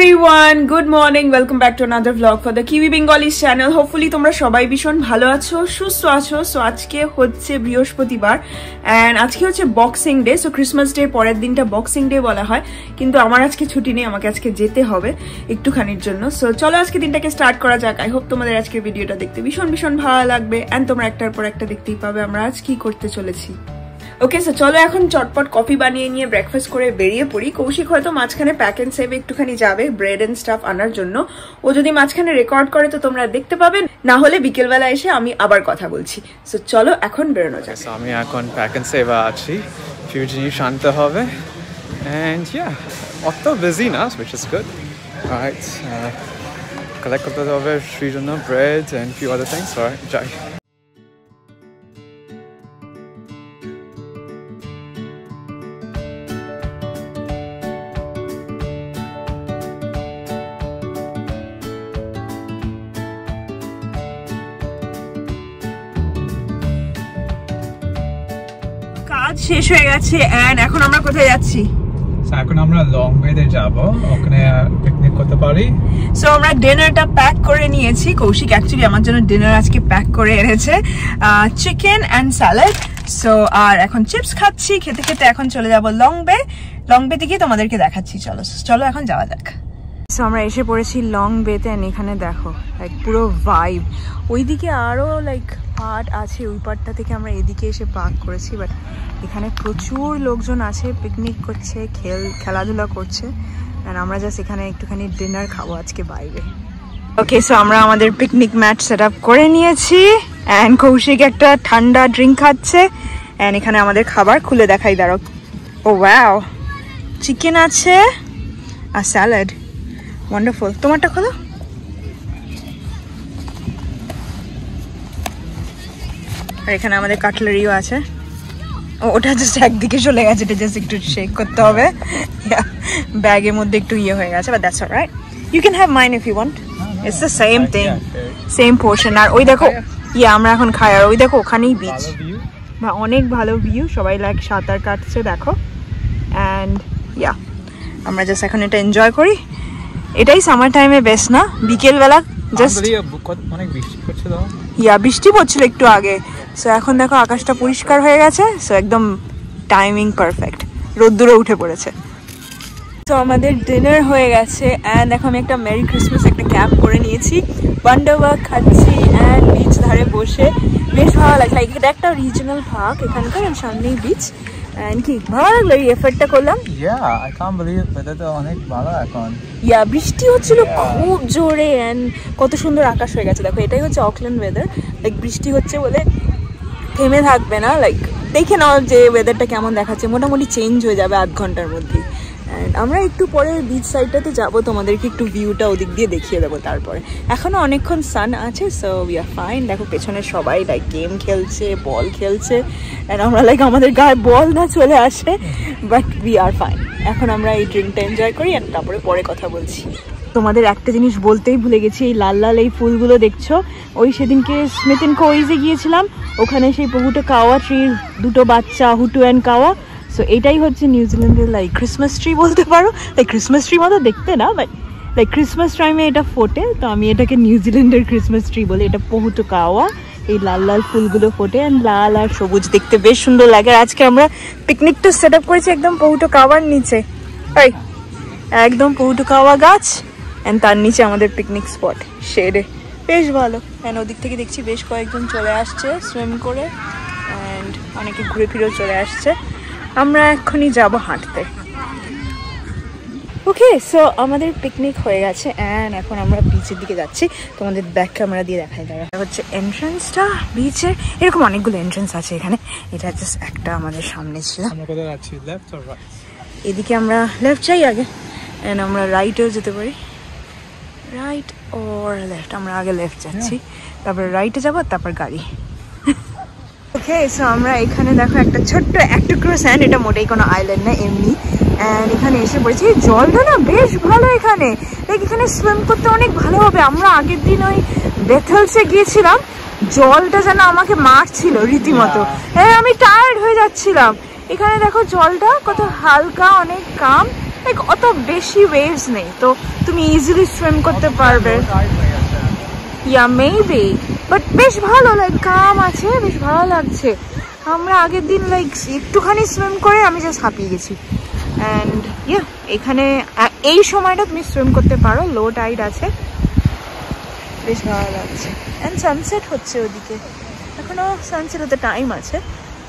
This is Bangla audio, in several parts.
everyone, good morning. Welcome back to another vlog for the Kiwi Bengalis channel. Hopefully তোমরা সবাই ভীষণ ভালো আছো, সুস্থ আছো। সো আজকে হচ্ছে বৃহস্পতিবার and আজকে হচ্ছে boxing day. So Christmas day পরের দিনটা বক্সিং ডে বলা হয়, কিন্তু আমার আজকে ছুটি নেই, আমাকে আজকে যেতে হবে একটুখানির জন্য। সো চলো আজকে দিনটাকে স্টার্ট করা যাক। আই হোপ তোমাদের আজকের ভিডিওটা দেখতে ভীষণ ভালো লাগবে and তোমরা একটার পর একটা দেখতেই পাবে আমরা আজ কি করতে চলেছি। ওকে, সো চলো এখন চটপট কফি বানিয়ে নিয়ে ব্রেকফাস্ট করে বেরিয়ে পড়ি। কৌশিক হয়তো মাঝখানে প্যাক এন্ড সেভ একটুখানি যাবে ব্রেড এন্ড স্টাফ আনার জন্য। ও যদি মাঝখানে রেকর্ড করে তো তোমরা দেখতে পাবে, না হলে বিকেলবেলা এসে আমি আবার কথা বলছি। সো চলো এখন বেরোনো যাক। আমি এখন প্যাক এন্ড সেভ আছি, ফিউ জিনিস আনতে হবে এন্ড ইয়া অত বিজি না, which is good. Alright, collect করতে হবে জন্য bread and few other things. Alright, যাই। কাজ শেষ হয়ে গেছে এন্ড এখন আমরা কোথায় যাচ্ছি? এখন আমরা লং বেতে যাব, ওখানে পিকনিক করতে পারি। সো আমরা ডিনারটা প্যাক করে নিয়েছি। কৌশিক অ্যাকচুয়ালি আমার জন্য ডিনার আজকে প্যাক করে এনেছে, চিকেন এন্ড স্যালাড। সো আর এখন চিপস খাচ্ছি, খেতে খেতে এখন চলে যাব লং বে থেকে তোমাদেরকে দেখাচ্ছি। চলো এখন যাওয়া যাক। সো আমরা এসে পড়েছি লং বেতে এন্ড এখানে দেখো লাইক পুরো ভাইব। ওইদিকে আরো লাইক পার্ট আছে, ওই পার্টটা থেকে আমরা এদিকে এসে পার্ক করেছি, বাট এখানে প্রচুর লোকজন আছে, পিকনিক করছে, খেলাধুলা করছে এন্ড আমরা জাস্ট এখানে একটুখানি ডিনার খাবো আজকে বাইরে। ওকে, সো আমরা আমাদের পিকনিক ম্যাট সেট আপ করে নিয়েছি এন্ড কৌশিক একটা ঠান্ডা ড্রিঙ্ক খাচ্ছে এন্ড এখানে আমাদের খাবার খুলে দেখাই, দাঁড়ো। ও ওয়াও, চিকেন আছে আর স্যালাড, ওয়ান্ডারফুল। তোমারটা খোলো। আর এখানে আমাদের কাটলারিও আছে। ওটা জাস্ট একদিকে চলে গেছে, এটা জাস্ট একটু শেক করতে হবে, ব্যাগের মধ্যে একটু ইয়ে হয়ে গেছে, but that's alright. You can have mine if you want, it's the same thing, same portion. আর ওই দেখো আমরা এখন খাই, আর ওই দেখো ওখানেই বিচ, বা অনেক ভালো ভিউ, সবাই লাইক সাঁতার কাটছে দেখো। অ্যান্ড আমরা জাস্ট এখন এটা এনজয় করি। এটাই সামার টাইমে বেস্ট না? বিকেলবেলা জাস্ট অনেক বৃষ্টি পড়ছিল, বৃষ্টি পড়ছিল একটু আগে। সো এখন দেখো আকাশটা পরিষ্কার হয়ে গেছে, সো একদম টাইমিং পারফেক্ট, রোদ্দুরও উঠে পড়েছে। তো আমাদের ডিনার হয়ে গেছে অ্যান্ড দেখো আমি একটা মেরি ক্রিসমাস একটা ক্যাপ করে নিয়েছি, ওয়ান্ডারওয়াক খাচ্ছি অ্যান্ড বিচ ধারে বসে বেশ ভালো লাগছে। লাইক এটা একটা রিজনাল পার্ক এখানকার, সামনেই বিচ। এন্ড কি ভালো লাগলো এই এফর্টটা করলাম। আই কান্ট বিলিভ ওয়েদারটা অনেক ভালো এখন। বৃষ্টি হচ্ছিল খুব জোরে এন্ড কত সুন্দর আকাশ হয়ে গেছে দেখো। এটাই হচ্ছে অকল্যান্ড ওয়েদার, লাইক বৃষ্টি হচ্ছে বলে থেমে থাকবে না। লাইক দেখে নাও যে ওয়েদারটা কেমন দেখাচ্ছে, মোটামুটি চেঞ্জ হয়ে যাবে আধ ঘন্টার মধ্যেই। অ্যান্ড আমরা একটু পরে বিচ সাইডটাতে যাবো, তোমাদেরকে একটু ভিউটা ওদিক দিয়ে দেখিয়ে দেবো। তারপরে এখনও অনেকক্ষণ সান আছে, সো উই আর ফাইন। দেখো পেছনে সবাই লাইক গেম খেলছে, বল খেলছে অ্যান্ড আমরা লাইক আমাদের গায়ে বল না চলে আসে, বাট উই আর ফাইন। এখন আমরা এই ড্রিঙ্কটা এনজয় করি অ্যান্ড তারপরে পরে কথা বলছি। তোমাদের একটা জিনিস বলতেই ভুলে গেছি, এই লাল লাল এই ফুলগুলো দেখছো, ওই সেদিনকে স্মিথ এন্ড কোইজে গিয়েছিলাম, ওখানে সেই পহুটো কাওয়া ট্রির দুটো বাচ্চা, হুটু অ্যান্ড কাওয়া। সো এটাই হচ্ছে নিউজিল্যান্ডের লাইক ক্রিসমাস ট্রি বলতে পারো। লাইক ক্রিসমাস ট্রি মতো দেখতে না, বাট লাইক ক্রিসমাস টাইমে এটা ফোটে, তো আমি এটাকে নিউজিল্যান্ডের ক্রিসমাস ট্রি বলি। এটা পহুটো কাওয়া, এই লাল লাল ফুলগুলো ফোটে অ্যান্ড লাল আর সবুজ দেখতে বেশ সুন্দর লাগে। আর আজকে আমরা পিকনিকটা সেট আপ করেছি একদম পহুটো কাওয়ার নিচে, একদম পহুটো কাওয়া গাছ অ্যান্ড তার নিচে আমাদের পিকনিক স্পট শেডে, বেশ ভালো। অ্যান্ড ওদিক থেকে দেখছি বেশ কয়েকজন চলে আসছে সুইম করে অ্যান্ড অনেকে ঘুরে ফিরেও চলে আসছে। আমরা এক্ষুনি যাব হাঁটতে। ওকে, সো আমাদের পিকনিক হয়ে গেছে অ্যান্ড এখন আমরা বিচের দিকে যাচ্ছি। তোমাদের ব্যাক ক্যামেরা দিয়ে দেখাই, দাঁড়া হচ্ছে এন্ট্রান্সটা বিচের। এরকম অনেকগুলো এন্ট্রান্স আছে এখানে, এটা জাস্ট একটা আমাদের সামনে ছিল। এদিকে আমরা লেফট যাই আগে অ্যান্ড আমরা রাইটেও যেতে পারি, রাইট ওর লেফট। আমরা আগে লেফট যাচ্ছি, তারপর রাইটে যাবো, তারপর গাড়ি। ওকে, সো আমরা এখানে দেখো একটা ছোট্ট এক টুকরো স্যান্ড, এটা মোটেই কোনো আইল্যান্ড না, এমনি। অ্যান্ড এখানে এসে পড়েছি, জলটা না বেশ ভালো এখানে, লাইক এখানে সুইম করতে অনেক ভালো হবে। আমরা আগের দিন ওই বেথেলসে গিয়েছিলাম, জলটা যেন আমাকে মারছিল রীতিমতো, হ্যাঁ আমি টায়ার্ড হয়ে যাচ্ছিলাম। এখানে দেখো জলটা কত হালকা, অনেক কাম লাইক অত বেশি ওয়েভস নেই, তো তুমি ইজিলি সুইম করতে পারবে। ইয়া মেবি, বাট বেশ ভালো, লাইক কাম আছে, বেশ ভালো লাগছে। আমরা আগের দিন লাইক একটুখানি সুইম করে আমি জাস্ট হাঁপিয়ে গেছি। অ্যান্ড ইয়া এখানে এই সময়টা তুমি সুইম করতে পারো, লো টাইড আছে, বেশ ভালো লাগছে। অ্যান্ড সানসেট হচ্ছে ওদিকে, এখনো সানসেট হতে টাইম আছে।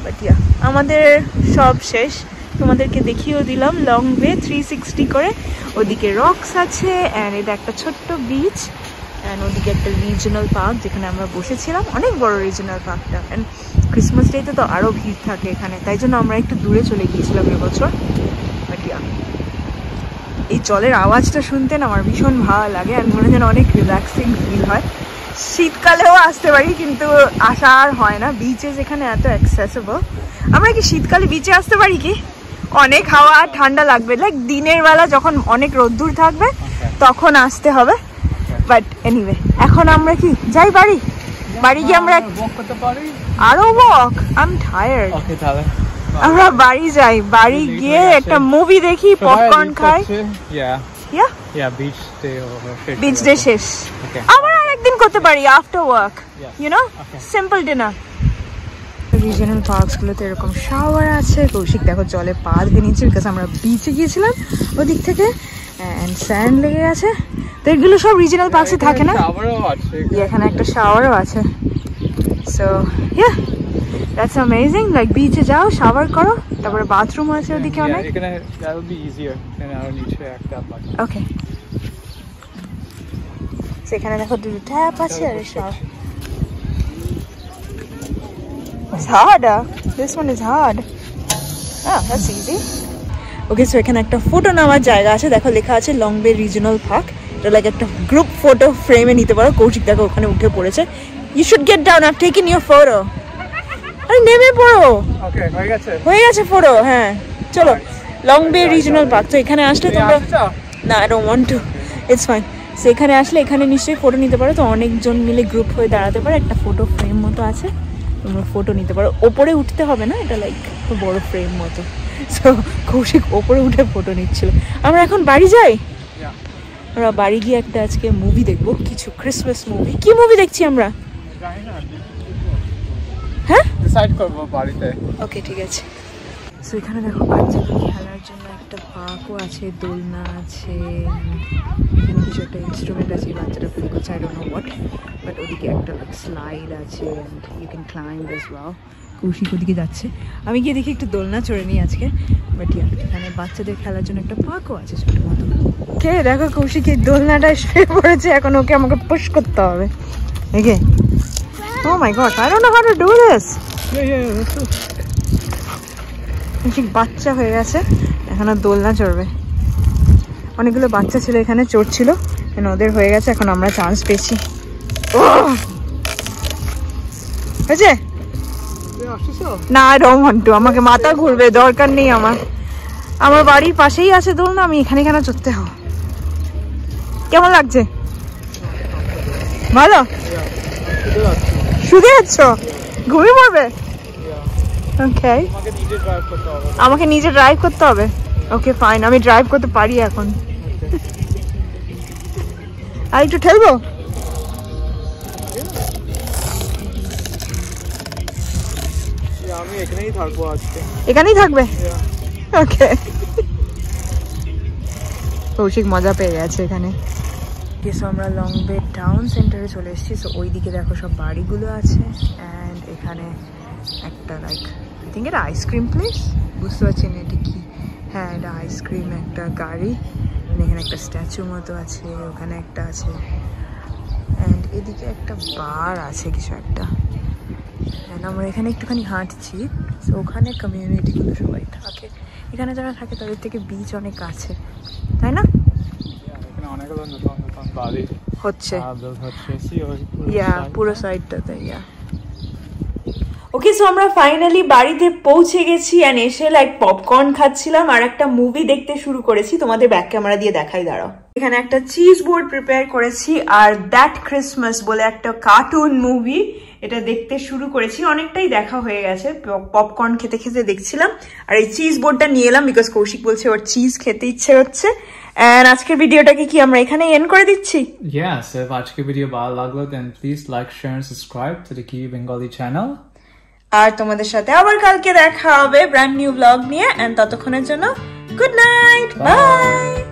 বাট ইয়া আমাদের সব শেষ, তোমাদেরকে দেখিয়েও দিলাম লং ওয়ে 360 করে। ওদিকে রক্স আছে অ্যান্ড এটা একটা ছোট্ট বিচ, অ্যান্ড ওদিকে একটা রিজনাল পার্ক যেখানে আমরা বসেছিলাম, অনেক বড় রিজনাল পার্কটা। অ্যান্ড ক্রিসমাস ডেতে তো আরও ভিড় থাকে এখানে, তাই জন্য আমরা একটু দূরে চলে গিয়েছিলাম এবছর। বাট ইয়া এই জলের আওয়াজটা শুনতে না আমার ভীষণ ভালো লাগে, আর মনে যেন অনেক রিল্যাক্সিং ফিল হয়। শীতকালেও আসতে পারি কিন্তু আসা আর হয় না, বিচে যেখানে এত অ্যাক্সেসেবল। আমরা কি শীতকালে বিচে আসতে পারি কি? অনেক হাওয়া আর ঠান্ডা লাগবে, লাইক দিনের বেলা যখন অনেক রোদ্দুর থাকবে তখন আসতে হবে। বাট এনিওয়ে এখন আমরা কি যাই বাড়ি, বাড়ি গিয়ে আমরা আরো ওয়াক, আই এম টায়ার্ড। আমরা বাড়ি যাই, বাড়ি গিয়ে একটা মুভি দেখি, পপকর্ন খাই। বিচ ডে শেষ, আবার আরেকদিন করতে পারি after work, you know, simple dinner. Regional পার্কসগুলোতে এরকম শাওয়ার আছে। কৌশিক দেখো জলে পা ধুয়ে নিচ্ছে, বিকজ আমরা বিচে গিয়েছিলাম ওদিক থেকে, অ্যান্ড স্যান্ড লেগে আছে। তো এগুলো সব রিজনাল পার্কসে থাকে না, এখানে একটা শাওয়ারও আছে। So yeah that's amazing, like বিচে যাও, শাওয়ার করো, তারপরে বাথরুম আছে ওদিকে অনেক। ওকে, সেখানে দেখো দুটো ট্যাপ আছে আর সব। It's harder. This one is hard. Ah, that's easy. Okay, so এখানে একটা ফটো নেওয়ার জায়গা আছে, দেখো লেখা আছে লং বে রিজনাল পার্ক। এটা লাইক একটা গ্রুপ ফটো ফ্রেমে নিতে পারো। কৌশিক দেখো ওখানে উঠে পড়েছে। You should get down. I've taken your photo. আরে নেমে পড়ো। Okay, হয়ে গেছে ফটো। হ্যাঁ চলো, লং বে রিজনাল পার্ক। তো এখানে আসলে তোমরা, না I don't want to. It's fine. So এখানে আসলে এখানে নিশ্চয়ই ফটো নিতে পারো। তো অনেকজন মিলে গ্রুপ হয়ে দাঁড়াতে পারে, একটা ফটো ফ্রেম মতো আছে, তোমরা ফটো নিতে পারো। ওপরে উঠতে হবে না, এটা লাইক বড় ফ্রেম মতো। সো কৌশিক ওপরে উঠে ফটো নিচ্ছিল। আমরা এখন বাড়ি যাই, আমরা বাড়ি গিয়ে একটা আজকে মুভি দেখবো, কিছু ক্রিসমাস মুভি। কি মুভি দেখছি আমরা? হ্যাঁ ডিসাইড করব বাড়িতে। ওকে ঠিক আছে। সো এখানে দেখো বাচ্চাদের খেলার জন্য একটা পার্কও আছে, দোলনা আছে, এখানে কিছু একটা ইনস্ট্রুমেন্ট আছে, বাচ্চারা প্লে করছে, I don't know what. But ওদিকে একটা স্লাইড আছে, and you can climb as well. Kaushik ওদিকে যাচ্ছে, আমি গিয়ে দেখি একটু দোলনা চড়ে নিই আজকে। বাট ইয়া এখানে বাচ্চাদের খেলার জন্য একটা পার্কও আছে ছোটো মতো। কে দেখো কৌশিক এই দোলনাটা শুয়ে পড়েছে, এখন ওকে আমাকে পুশ করতে হবে। ওকে, oh my gosh, I don't know how to do this. ঠিক বাচ্চা হয়ে গেছে, এখন আর দোলনা চড়বে। অনেকগুলো বাচ্চা ছিল এখানে চড়ছিল, ওদের হয়ে গেছে, এখন আমরা চান্স পেয়েছি। হয়েছে না, I don't want to, আমাকে মাথা ঘুরবে, দরকার নেই আমার। আমার বাড়ির পাশেই আছে দোলনা, আমি এখানে কেন চড়তে হবে? কেমন লাগছে? ভালো? শুধু যাচ্ছ? ঘুমিয়ে পড়বে? ওকে, আমাকে নিজে ড্রাইভ করতে হবে। ওকে ফাইন, আমি ড্রাইভ করতে পারি এখন। আর একটু ঠেলবো? আমি এখানেই থাকবো আজকে। এখানেই থাকবে? ওকে। কৌশিক মজা পেয়ে গেছে এখানে। সো আমরা লং বে টাউন সেন্টারে চলে এসেছি। সো ওইদিকে দেখো সব বাড়িগুলো আছে, অ্যান্ড এখানে একটা লাইক আই থিঙ্ক এটা আইসক্রিম প্লেস, বুঝতে পারছি না এটা কি। হ্যাঁ এটা আইসক্রিম, একটা গাড়ি, এখানে একটা স্ট্যাচু মতো আছে, ওখানে একটা আছে, অ্যান্ড এদিকে একটা বার আছে কিছু একটা। অ্যান্ড আমরা এখানে একটুখানি হাঁটছি। সো ওখানে কমিউনিটিগুলো সবাই থাকে, এখানে যারা থাকে তাদের থেকে বিচ অনেক কাছে, তাই না? হচ্ছে ইয়া পুরো সাইডটাতে ইয়া। ওকে, সো আমরা ফাইনালি বাড়িতে পৌঁছে গেছি, অ্যান্ড এসে লাইক পপকর্ন খাচ্ছিলাম আর একটা মুভি দেখতে শুরু করেছি। তোমাদের ব্যাক ক্যামেরা দিয়ে দেখাই, দাঁড়াও। এখানে একটা চিজ বোর্ড প্রিপেয়ার করেছি, আর দ্যাট ক্রিসমাস বলে একটা কার্টুন মুভি, এটা দেখতে শুরু করেছি, অনেকটাই দেখা হয়ে গেছে। পপকর্ন খেতে খেতে দেখছিলাম, আর এই চিজ বোর্ডটা নিয়ে এলাম বিকজ কৌশিক বলছে ওর চিজ খেতে ইচ্ছে হচ্ছে। এন্ড আজকের ভিডিওটাকে কি আমরা এখানে এন্ড করে দিচ্ছি? Yes, if আজকের ভিডিও ভালো লাগলো then please like, share and subscribe to the Kiwi Bengali channel. আর তোমাদের সাথে আবার কালকে দেখা হবে ব্র্যান্ড নিউ ব্লগ নিয়ে। এন্ড ততক্ষণের জন্য গুড নাইট, বাই।